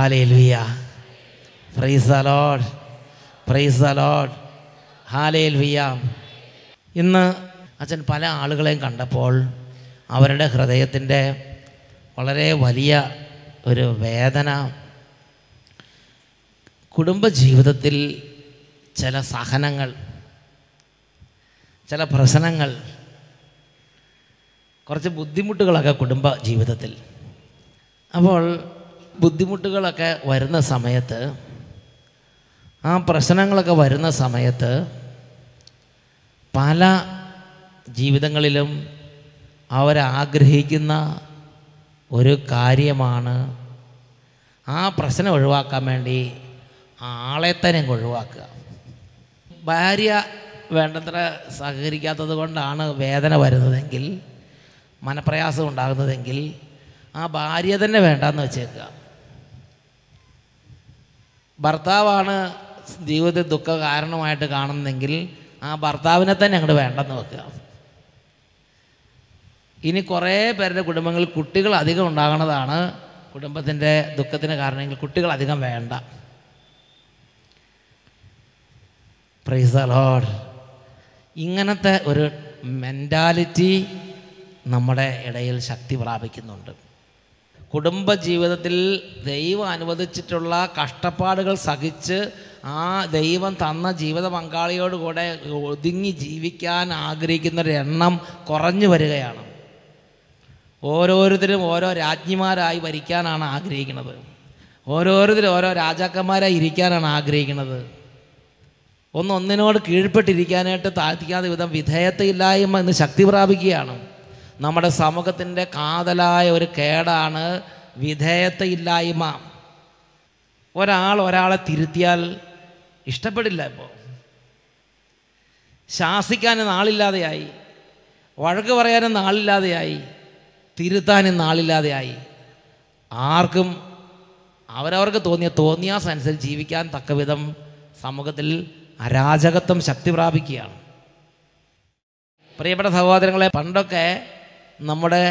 Hallelujah. Praise the Lord, praise the Lord, hallelujah. ഇന്ന് അച്ഛൻ പല ആളുകളെയും കണ്ടപ്പോൾ അവരുടെ ഹൃദയത്തിൻ്റെ വളരെ വലിയ ഒരു വേദന, കുടുംബജീവിതത്തിൽ ചില സഹനങ്ങൾ, ചില പ്രശ്നങ്ങൾ, കുറച്ച് ബുദ്ധിമുട്ടുകളൊക്കെ കുടുംബ ജീവിതത്തിൽ. അപ്പോൾ ബുദ്ധിമുട്ടുകളൊക്കെ വരുന്ന സമയത്ത്, ആ പ്രശ്നങ്ങളൊക്കെ വരുന്ന സമയത്ത് പല ജീവിതങ്ങളിലും അവരാഗ്രഹിക്കുന്ന ഒരു കാര്യമാണ് ആ പ്രശ്നം ഒഴിവാക്കാൻ വേണ്ടി ആളെ തന്നെ ഒഴിവാക്കുക. ഭാര്യ വേണ്ടത്ര സഹകരിക്കാത്തത് കൊണ്ടാണ് വേദന വരുന്നതെങ്കിൽ, മനപ്രയാസം ഉണ്ടാകുന്നതെങ്കിൽ ആ ഭാര്യ തന്നെ വേണ്ടെന്ന് വെച്ചേക്കുക. ഭർത്താവാണ് ജീവിതത്തിൽ ദുഃഖ കാരണമായിട്ട് കാണുന്നതെങ്കിൽ ആ ഭർത്താവിനെ തന്നെ അങ്ങോട്ട് വേണ്ടെന്ന് വെക്കുക. ഇനി കുറേ പേരുടെ കുടുംബങ്ങളിൽ കുട്ടികൾ അധികം ഉണ്ടാകുന്നതാണ് കുടുംബത്തിൻ്റെ ദുഃഖത്തിന് കാരണമെങ്കിൽ കുട്ടികൾ അധികം വേണ്ട. Praise the Lord. ഇങ്ങനത്തെ ഒരു മെൻറ്റാലിറ്റി നമ്മുടെ ഇടയിൽ ശക്തി പ്രാപിക്കുന്നുണ്ട്. കുടുംബജീവിതത്തിൽ ദൈവം അനുവദിച്ചിട്ടുള്ള കഷ്ടപ്പാടുകൾ സഹിച്ച് ആ ദൈവം തന്ന ജീവിത പങ്കാളിയോടുകൂടെ ഒതുങ്ങി ജീവിക്കാൻ ആഗ്രഹിക്കുന്നൊരു എണ്ണം കുറഞ്ഞു വരികയാണ്. ഓരോരുത്തരും ഓരോ രാജ്ഞിമാരായി ഭരിക്കാനാണ് ആഗ്രഹിക്കുന്നത്. ഓരോരുത്തരും ഓരോ രാജാക്കന്മാരായി ഇരിക്കാനാണ് ആഗ്രഹിക്കുന്നത്. ഒന്നിനോട് കീഴ്പ്പെട്ടിരിക്കാനായിട്ട് താഴ്ത്തിക്കാതെ വിധം വിധേയത്വമില്ലായ്മ ഇന്ന് ശക്തി പ്രാപിക്കുകയാണ്. നമ്മുടെ സമൂഹത്തിൻ്റെ കാതലായ ഒരു കേടാണ് വിധേയത്വമില്ലായ്മ. ഒരാളെ തിരുത്തിയാൽ ഇഷ്ടപ്പെടില്ല. ഇപ്പോൾ ശാസിക്കാനും നാളില്ലാതെയായി, വഴക്ക് പറയാനും നാളില്ലാതെയായി, തിരുത്താനും നാളില്ലാതെയായി. ആർക്കും അവരവർക്ക് തോന്നിയാസനുസരിച്ച് ജീവിക്കാൻ തക്കവിധം സമൂഹത്തിൽ അരാജകത്വം ശക്തി പ്രാപിക്കുകയാണ്. പ്രിയപ്പെട്ട സഹോദരങ്ങളെ, പണ്ടൊക്കെ നമ്മുടെ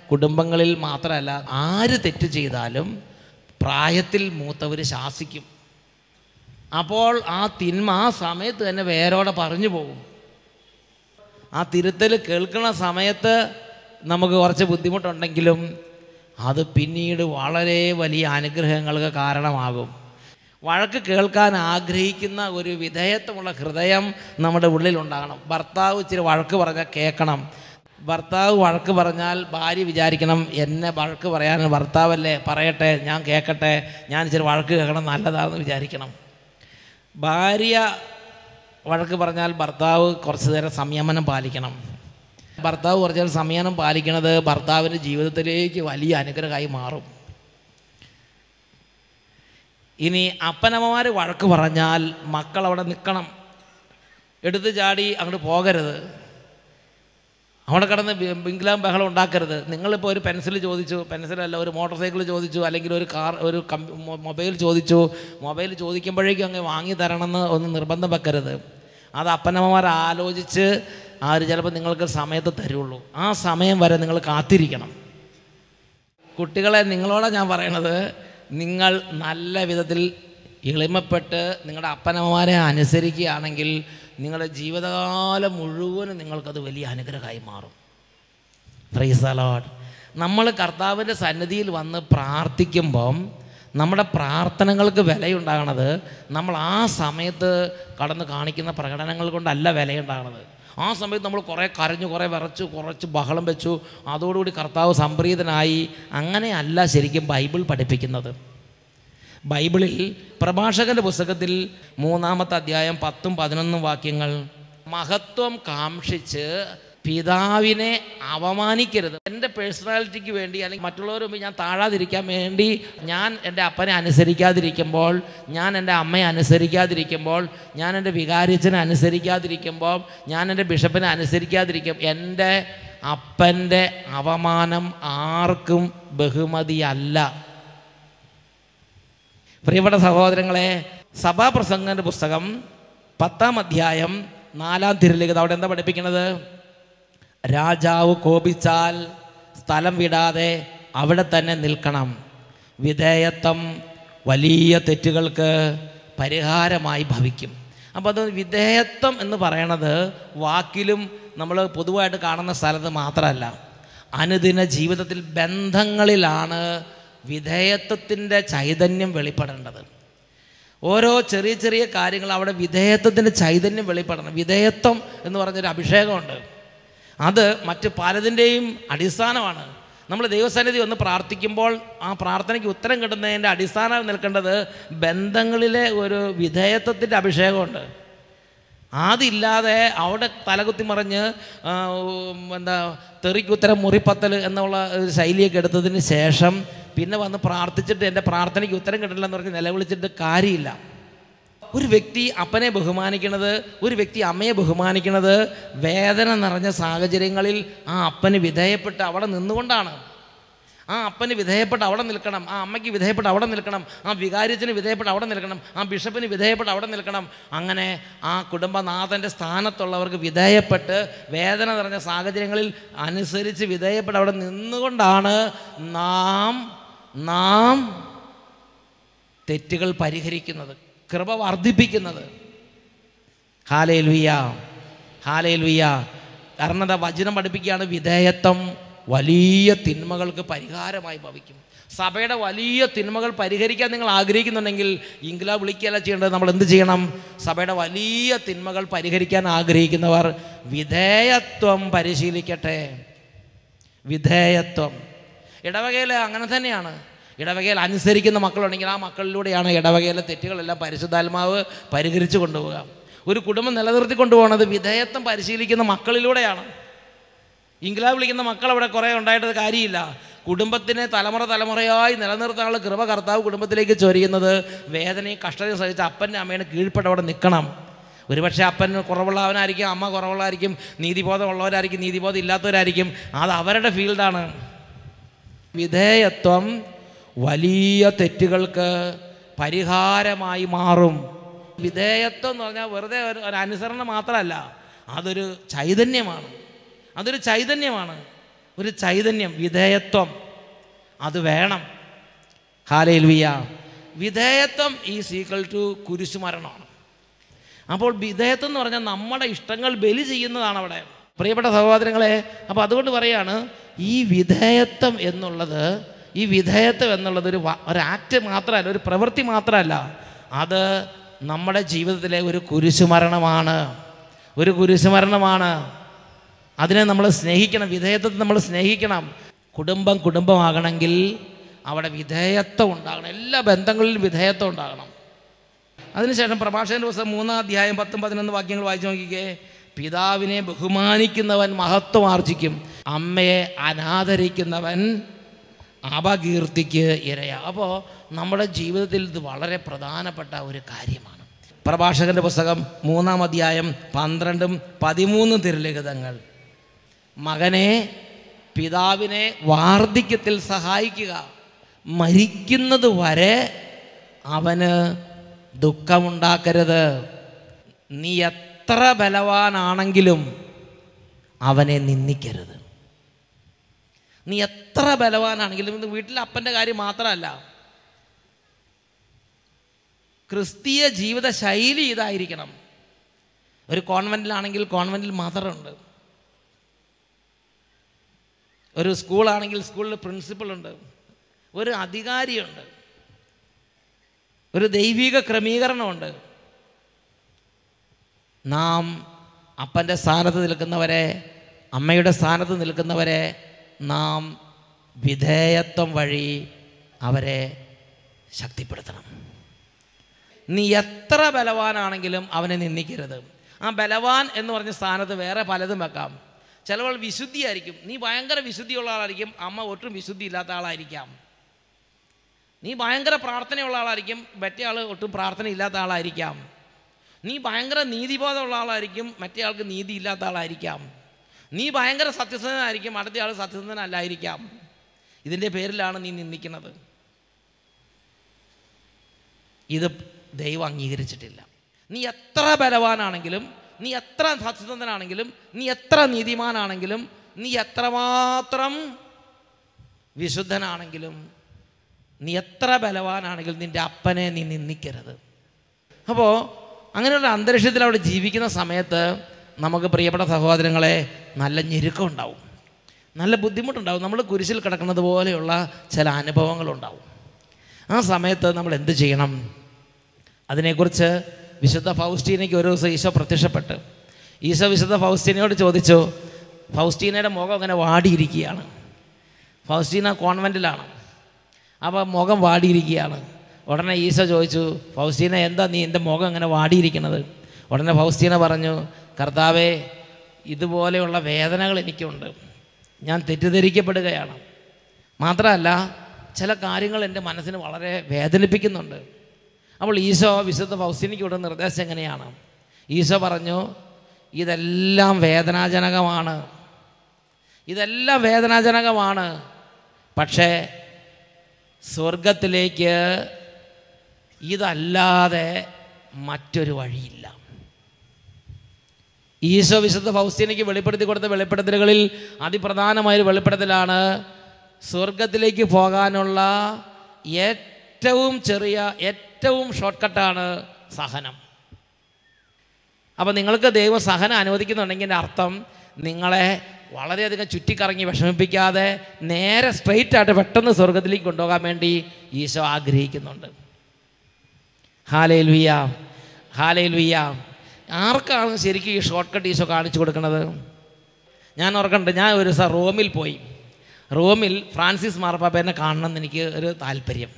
കുടുംബങ്ങളിൽ മാത്രമല്ല, ആര് തെറ്റ് ചെയ്താലും പ്രായത്തിൽ മൂത്തവർ ശാസിക്കും. അപ്പോൾ ആ തിന്മ ആ സമയത്ത് തന്നെ വേരോടെ പറഞ്ഞു പോകും. ആ തിരുത്തൽ കേൾക്കുന്ന സമയത്ത് നമുക്ക് കുറച്ച് ബുദ്ധിമുട്ടുണ്ടെങ്കിലും അത് പിന്നീട് വളരെ വലിയ അനുഗ്രഹങ്ങൾക്ക് കാരണമാകും. വഴക്ക് കേൾക്കാൻ ആഗ്രഹിക്കുന്ന ഒരു വിധേയത്വമുള്ള ഹൃദയം നമ്മുടെ ഉള്ളിലുണ്ടാകണം. ഭർത്താവ് ഇച്ചിരി വഴക്ക് പറഞ്ഞാൽ കേൾക്കണം. ഭർത്താവ് വഴക്ക് പറഞ്ഞാൽ ഭാര്യ വിചാരിക്കണം, എന്നെ വഴക്ക് പറയാൻ ഭർത്താവല്ലേ, പറയട്ടെ, ഞാൻ കേൾക്കട്ടെ, ഞാൻ ഇച്ചിരി വഴക്ക് കേൾക്കണം, നല്ലതാണെന്ന് വിചാരിക്കണം. ഭാര്യ വഴക്ക് പറഞ്ഞാൽ ഭർത്താവ് കുറച്ച് നേരം സംയമനം പാലിക്കണം. ഭർത്താവ് കുറച്ച് നേരം സംയമനം പാലിക്കുന്നത് ഭർത്താവിൻ്റെ ജീവിതത്തിലേക്ക് വലിയ അനുഗ്രഹമായി മാറും. ഇനി അപ്പനമ്മമാർ വഴക്ക് പറഞ്ഞാൽ മക്കൾ അവിടെ നിൽക്കണം, എടുത്ത് ചാടി അങ്ങോട്ട് പോകരുത്, അവിടെ കിടന്ന് ബിംഗ്ലാം ബഹളം ഉണ്ടാക്കരുത്. നിങ്ങളിപ്പോൾ ഒരു പെൻസിൽ ചോദിച്ചു, പെൻസിലല്ല ഒരു മോട്ടോർ സൈക്കിൾ ചോദിച്ചു, അല്ലെങ്കിൽ ഒരു മൊബൈൽ ചോദിച്ചു, മൊബൈൽ ചോദിക്കുമ്പോഴേക്കും അങ്ങ് വാങ്ങി തരണമെന്ന് ഒന്ന് നിർബന്ധം വെക്കരുത്. അത് അപ്പനമ്മമാർ ആലോചിച്ച് അവർ ചിലപ്പോൾ നിങ്ങൾക്ക് സമയത്ത് തരുള്ളൂ. ആ സമയം വരെ നിങ്ങൾ കാത്തിരിക്കണം. കുട്ടികളെ, നിങ്ങളോടാണ് ഞാൻ പറയണത്, നിങ്ങൾ നല്ല വിധത്തിൽ എളിമപ്പെട്ട് നിങ്ങളുടെ അപ്പനമ്മമാരെ അനുസരിക്കുകയാണെങ്കിൽ നിങ്ങളുടെ ജീവിതകാലം മുഴുവനും നിങ്ങൾക്കത് വലിയ അനുഗ്രഹമായി മാറും. Praise the Lord. നമ്മൾ കർത്താവിൻ്റെ സന്നിധിയിൽ വന്ന് പ്രാർത്ഥിക്കുമ്പം നമ്മുടെ പ്രാർത്ഥനകൾക്ക് വിലയുണ്ടാകണത് നമ്മൾ ആ സമയത്ത് കടന്ന് കാണിക്കുന്ന പ്രകടനങ്ങൾ കൊണ്ടല്ല വിലയുണ്ടാകണത്. ആ സമയത്ത് നമ്മൾ കുറേ കരഞ്ഞു, കുറേ വിറച്ചു, കുറച്ച് ബഹളം വെച്ചു, അതോടുകൂടി കർത്താവ് സംപ്രീതനായി. അങ്ങനെയല്ല ശരിക്കും ബൈബിൾ പഠിപ്പിക്കുന്നത്. ബൈബിളിൽ പ്രഭാഷകൻ്റെ പുസ്തകത്തിൽ 3-ാമത്തെ അധ്യായം 10-11 വാക്യങ്ങൾ, മഹത്വം കാംക്ഷിച്ച് പിതാവിനെ അവമാനിക്കരുത്. എൻ്റെ പേഴ്സണാലിറ്റിക്ക് വേണ്ടി അല്ലെങ്കിൽ മറ്റുള്ളവർ മുമ്പ് ഞാൻ താഴാതിരിക്കാൻ വേണ്ടി ഞാൻ എൻ്റെ അപ്പനെ അനുസരിക്കാതിരിക്കുമ്പോൾ, ഞാൻ എൻ്റെ അമ്മയെ അനുസരിക്കാതിരിക്കുമ്പോൾ, ഞാൻ എൻ്റെ വികാരിച്ചനെ അനുസരിക്കാതിരിക്കുമ്പോൾ, ഞാൻ എൻ്റെ ബിഷപ്പിനെ അനുസരിക്കാതിരിക്കും, എൻ്റെ അപ്പൻ്റെ അവമാനം ആർക്കും ബഹുമതിയല്ല. പ്രിയപ്പെട്ട സഹോദരങ്ങളെ, സഭാപ്രസംഗൻ്റെ പുസ്തകം 10-ാം അധ്യായം 4-ാം തിരുലിഖിതം അവിടെ എന്താ പഠിപ്പിക്കുന്നത്? രാജാവ് കോപിച്ചാൽ സ്ഥലം വിടാതെ അവിടെ തന്നെ നിൽക്കണം. വിധേയത്വം വലിയ തെറ്റുകൾക്ക് പരിഹാരമായി ഭവിക്കും. അപ്പോൾ അത് വിധേയത്വം എന്ന് പറയണത് വാക്കിലും നമ്മൾ പൊതുവായിട്ട് കാണുന്ന സ്ഥലത്ത് മാത്രമല്ല, അനുദിന ജീവിതത്തിൽ ബന്ധങ്ങളിലാണ് വിധേയത്വത്തിൻ്റെ ചൈതന്യം വെളിപ്പെടേണ്ടത്. ഓരോ ചെറിയ ചെറിയ കാര്യങ്ങൾ അവിടെ വിധേയത്വത്തിൻ്റെ ചൈതന്യം വെളിപ്പെടണം. വിധേയത്വം എന്ന് പറഞ്ഞൊരു അഭിഷേകമുണ്ട്, അത് മറ്റ് പലതിൻ്റെയും അടിസ്ഥാനമാണ്. നമ്മൾ ദൈവസന്നിധി ഒന്ന് പ്രാർത്ഥിക്കുമ്പോൾ ആ പ്രാർത്ഥനയ്ക്ക് ഉത്തരം കിട്ടുന്നതിൻ്റെ അടിസ്ഥാനം നിൽക്കേണ്ടത് ബന്ധങ്ങളിലെ ഒരു വിധേയത്വത്തിൻ്റെ അഭിഷേകമുണ്ട്. അതില്ലാതെ അവിടെ തലകുത്തി മറിഞ്ഞ് തെറിക്കുത്തരം മുറിപ്പത്തൽ എന്നുള്ള ഒരു ശൈലിയൊക്കെ എടുത്തതിന് ശേഷം പിന്നെ വന്ന് പ്രാർത്ഥിച്ചിട്ട് എൻ്റെ പ്രാർത്ഥനയ്ക്ക് ഉത്തരം കിട്ടില്ലെന്ന് പറഞ്ഞ് നിലവിളിച്ചിട്ട് കാര്യമില്ല. ഒരു വ്യക്തി അപ്പനെ ബഹുമാനിക്കുന്നത്, ഒരു വ്യക്തി അമ്മയെ ബഹുമാനിക്കുന്നത് വേദന നിറഞ്ഞ സാഹചര്യങ്ങളിൽ ആ അപ്പന് വിധേയപ്പെട്ട് അവിടെ നിന്നുകൊണ്ടാണ്. ആ അപ്പന് വിധേയപ്പെട്ട് അവിടെ നിൽക്കണം, ആ അമ്മയ്ക്ക് വിധേയപ്പെട്ട് അവിടെ നിൽക്കണം, ആ വികാരിച്ചന് വിധേയപ്പെട്ട് അവിടെ നിൽക്കണം, ആ ബിഷപ്പിന് വിധേയപ്പെട്ട് അവിടെ നിൽക്കണം. അങ്ങനെ ആ കുടുംബനാഥൻ്റെ സ്ഥാനത്തുള്ളവർക്ക് വിധേയപ്പെട്ട് വേദന നിറഞ്ഞ സാഹചര്യങ്ങളിൽ അനുസരിച്ച് വിധേയപ്പെട്ട് അവിടെ നിന്നുകൊണ്ടാണ് നാം തെറ്റുകൾ പരിഹരിക്കുന്നത്, കൃപ വർദ്ധിപ്പിക്കുന്നത്. Hallelujah, hallelujah. കാരണം എന്താ? വചനം പഠിപ്പിക്കുകയാണ്, വിധേയത്വം വലിയ തിന്മകൾക്ക് പരിഹാരമായി ഭവിക്കും. സഭയുടെ വലിയ തിന്മകൾ പരിഹരിക്കാൻ നിങ്ങൾ ആഗ്രഹിക്കുന്നുണ്ടെങ്കിൽ ഇൻക്ലാബ് വിളിക്കുകയല്ല ചെയ്യേണ്ടത്. നമ്മൾ എന്ത് ചെയ്യണം? സഭയുടെ വലിയ തിന്മകൾ പരിഹരിക്കാൻ ആഗ്രഹിക്കുന്നവർ വിധേയത്വം പരിശീലിക്കട്ടെ. വിധേയത്വം ഇടവകയിൽ അങ്ങനെ തന്നെയാണ്. ഇടവകയിൽ അനുസരിക്കുന്ന മക്കളുണ്ടെങ്കിൽ ആ മക്കളിലൂടെയാണ് ഇടവകയിലെ തെറ്റുകളെല്ലാം പരിശുദ്ധാത്മാവ് പരിഹരിച്ചു കൊണ്ടുപോകുക. ഒരു കുടുംബം നിലനിർത്തി കൊണ്ടുപോകുന്നത് വിധേയത്വം പരിശീലിക്കുന്ന മക്കളിലൂടെയാണ്. ഇൻക്ലാബ് വിളിക്കുന്ന മക്കൾ അവിടെ കുറേ ഉണ്ടായിട്ട് കാര്യമില്ല. കുടുംബത്തിനെ തലമുറയായി നിലനിർത്താനുള്ള കൃപ കർത്താവ് കുടുംബത്തിലേക്ക് ചൊരിയുന്നത് വേദനയും കഷ്ടതയും സഹിച്ച് അപ്പൻ്റെ അമ്മേനെ കീഴ്പ്പെട്ട് അവിടെ നിൽക്കണം. ഒരുപക്ഷെ അപ്പൻ കുറവുള്ളവനായിരിക്കും, അമ്മ കുറവുള്ളവരായിരിക്കും, നീതിബോധമുള്ളവരായിരിക്കും, നീതിബോധം ഇല്ലാത്തവരായിരിക്കും. അത് അവരുടെ ഫീൽഡാണ്. വിധേയത്വം വലിയ തെറ്റുകൾക്ക് പരിഹാരമായി മാറും. വിധേയത്വം എന്ന് പറഞ്ഞാൽ വെറുതെ ഒരു അനുസരണം മാത്രമല്ല, അതൊരു ചൈതന്യമാണ്. അതൊരു ചൈതന്യമാണ്, ഒരു ചൈതന്യം. വിധേയത്വം അത് വേണം. ഹല്ലേലൂയ. വിധേയത്വം ഈസ് ഈക്വൽ ടു കുരിശുമരണമാണ്. അപ്പോൾ വിധേയത്വം എന്ന് പറഞ്ഞാൽ നമ്മുടെ ഇഷ്ടങ്ങൾ ബലി ചെയ്യുന്നതാണ് അവിടെ, പ്രിയപ്പെട്ട സഹോദരങ്ങളെ. അപ്പോൾ അതുകൊണ്ട് പറയാണ്, ഈ വിധേയത്വം എന്നുള്ളത് ഒരു ആക്ട് മാത്രമല്ല, ഒരു പ്രവൃത്തി മാത്രമല്ല, അത് നമ്മുടെ ജീവിതത്തിലെ ഒരു കുരിശുമരണമാണ്. ഒരു കുരിശുമരണമാണ്. അതിനെ നമ്മൾ സ്നേഹിക്കണം. വിധേയത്വത്തെ നമ്മൾ സ്നേഹിക്കണം. കുടുംബമാകണമെങ്കിൽ അവിടെ വിധേയത്വം ഉണ്ടാകണം. എല്ലാ ബന്ധങ്ങളിലും വിധേയത്വം ഉണ്ടാകണം. അതിനുശേഷം പ്രഭാഷകന്റെ പുസ്തകം 3-ാം അധ്യായം 10-11 വാക്യങ്ങൾ വായിച്ചു നോക്കിക്കേ. പിതാവിനെ ബഹുമാനിക്കുന്നവൻ മഹത്വം ആർജിക്കും, അമ്മയെ അനാദരിക്കുന്നവൻ അപകീർത്തിക്ക് ഇരയാ. അപ്പോൾ നമ്മുടെ ജീവിതത്തിൽ ഇത് വളരെ പ്രധാനപ്പെട്ട ഒരു കാര്യമാണ്. പ്രഭാഷകന്റെ പുസ്തകം 3-ാം അധ്യായം 12-13 തിരുലിഖിതങ്ങൾ. മകനെ, പിതാവിനെ വാർദ്ധക്യത്തിൽ സഹായിക്കുക, മരിക്കുന്നത് വരെ അവന് ദുഃഖമുണ്ടാക്കരുത്. നീ എത്ര ബലവാനാണെങ്കിലും അവനെ നിന്ദിക്കരുത്. നീ എത്ര ബലവാനാണെങ്കിലും, ഇത് വീട്ടിലെ അപ്പൻ്റെ കാര്യം മാത്രമല്ല, ക്രിസ്തീയ ജീവിത ശൈലി ഇതായിരിക്കണം. ഒരു കോൺവെൻറ്റിലാണെങ്കിൽ കോൺവെൻറ്റിൽ മദറുണ്ട്, ഒരു സ്കൂളാണെങ്കിൽ സ്കൂളിൽ പ്രിൻസിപ്പളുണ്ട്, ഒരു അധികാരിയുണ്ട്, ഒരു ദൈവിക ക്രമീകരണമുണ്ട്. നാം അപ്പൻ്റെ സ്ഥാനത്ത് നിൽക്കുന്നവരെ, അമ്മയുടെ സ്ഥാനത്ത് നിൽക്കുന്നവരെ നാം വിധേയത്വം വഴി അവരെ ശക്തിപ്പെടുത്തണം. നീ എത്ര ബലവാനാണെങ്കിലും അവനെ നിന്ദിക്കരുത്. ആ ബലവാൻ എന്ന് പറഞ്ഞ സ്ഥാനത്ത് വേറെ പലതും വെക്കാം. ചിലവൾ വിശുദ്ധിയായിരിക്കും, നീ ഭയങ്കര വിശുദ്ധിയുള്ള ആളായിരിക്കും, അമ്മ ഒട്ടും വിശുദ്ധി ഇല്ലാത്ത ആളായിരിക്കാം. നീ ഭയങ്കര പ്രാർത്ഥനയുള്ള ആളായിരിക്കും, മറ്റേ ആൾ ഒട്ടും പ്രാർത്ഥന ഇല്ലാത്ത ആളായിരിക്കാം. നീ ഭയങ്കര നീതിബോധമുള്ള ആളായിരിക്കും, മറ്റേ ആൾക്ക് നീതി ഇല്ലാത്ത ആളായിരിക്കാം. നീ ഭയങ്കര സത്യസന്ധനായിരിക്കും, അടുത്ത ആൾ സത്യസന്ധനല്ലായിരിക്കാം. ഇതിൻ്റെ പേരിലാണ് നീ നിന്ദിക്കുന്നത്. ഇത് ദൈവം അംഗീകരിച്ചിട്ടില്ല. നീ എത്ര ബലവാനാണെങ്കിലും, നീ എത്ര സത്യസന്ധനാണെങ്കിലും, നീ എത്ര നീതിമാനാണെങ്കിലും, നീ എത്രമാത്രം വിശുദ്ധനാണെങ്കിലും നീ എത്ര ബലവാനാണെങ്കിലും നിൻ്റെ അപ്പനെ നീ നിന്ദിക്കരുത്. അപ്പോൾ അങ്ങനെയുള്ള അന്തരീക്ഷത്തിൽ അവിടെ ജീവിക്കുന്ന സമയത്ത് നമുക്ക് പ്രിയപ്പെട്ട സഹോദരങ്ങളെ നല്ല ഞെരുക്കം ഉണ്ടാവും, നല്ല ബുദ്ധിമുട്ടുണ്ടാവും. നമ്മൾ കുരിശിൽ കിടക്കുന്നത് പോലെയുള്ള ചില അനുഭവങ്ങളുണ്ടാവും. ആ സമയത്ത് നമ്മൾ എന്ത് ചെയ്യണം? അതിനെക്കുറിച്ച് വിശുദ്ധ ഫൗസ്റ്റീനയ്ക്ക് ഒരു ദിവസം ഈശോ പ്രത്യക്ഷപ്പെട്ട് ഈശോ വിശുദ്ധ ഫൗസ്റ്റീനയോട് ചോദിച്ചു. ഫൗസ്റ്റീനയുടെ മുഖം അങ്ങനെ വാടിയിരിക്കുകയാണ്. ഫൗസ്റ്റീന കോൺവെൻറ്റിലാണ്. അപ്പോൾ മുഖം വാടിയിരിക്കുകയാണ്. ഉടനെ ഈശോ ചോദിച്ചു, ഫൗസ്റ്റീന എന്താ നീ എൻ്റെ മുഖം അങ്ങനെ വാടിയിരിക്കുന്നത്? ഉടനെ ഫൗസ്റ്റീന പറഞ്ഞു, കർത്താവേ, ഇതുപോലെയുള്ള വേദനകൾ എനിക്കുണ്ട്, ഞാൻ തെറ്റിദ്ധരിക്കപ്പെടുകയാണ്. മാത്രമല്ല ചില കാര്യങ്ങൾ എൻ്റെ മനസ്സിന് വളരെ വേദനിപ്പിക്കുന്നുണ്ട്. അപ്പോൾ ഈശോ വിശുദ്ധ ഫൗസ്റ്റീനയ്ക്ക് ഇവിടെ നിർദ്ദേശം എങ്ങനെയാണ്? ഈശോ പറഞ്ഞു, ഇതെല്ലാം വേദനാജനകമാണ്, ഇതെല്ലാം വേദനാജനകമാണ്, പക്ഷേ സ്വർഗത്തിലേക്ക് ഇതല്ലാതെ മറ്റൊരു വഴിയില്ല. ഈശോ വിശുദ്ധ ഫൗസ്റ്റീനയ്ക്ക് വെളിപ്പെടുത്തി കൊടുത്ത വെളിപ്പെടുത്തലുകളിൽ അതിപ്രധാനമായൊരു വെളിപ്പെടുത്തലാണ് സ്വർഗത്തിലേക്ക് പോകാനുള്ള ഏറ്റവും ചെറിയ, ഏറ്റവും ഷോർട്ട് കട്ടാണ് സഹനം. അപ്പോൾ നിങ്ങൾക്ക് ദൈവം സഹനം അനുവദിക്കുന്നുണ്ടെങ്കിൽ അർത്ഥം നിങ്ങളെ വളരെയധികം ചുറ്റിക്കറങ്ങി വിഷമിപ്പിക്കാതെ നേരെ സ്ട്രെയിറ്റായിട്ട് പെട്ടെന്ന് സ്വർഗത്തിലേക്ക് കൊണ്ടുപോകാൻ വേണ്ടി ഈശോ ആഗ്രഹിക്കുന്നുണ്ട്. Hallelujah, hallelujah. ആർക്കാണ് ശരിക്കും ഈ ഷോർട്ട് കട്ട് ഈശോ കാണിച്ചു കൊടുക്കുന്നത്? ഞാൻ ഓർക്കണ്ട്, ഞാൻ ഒരു ദിവസം റോമിൽ പോയി. റോമിൽ ഫ്രാൻസിസ് മാർപ്പാപ്പനെ കാണണമെന്ന് എനിക്ക് ഒരു താല്പര്യം.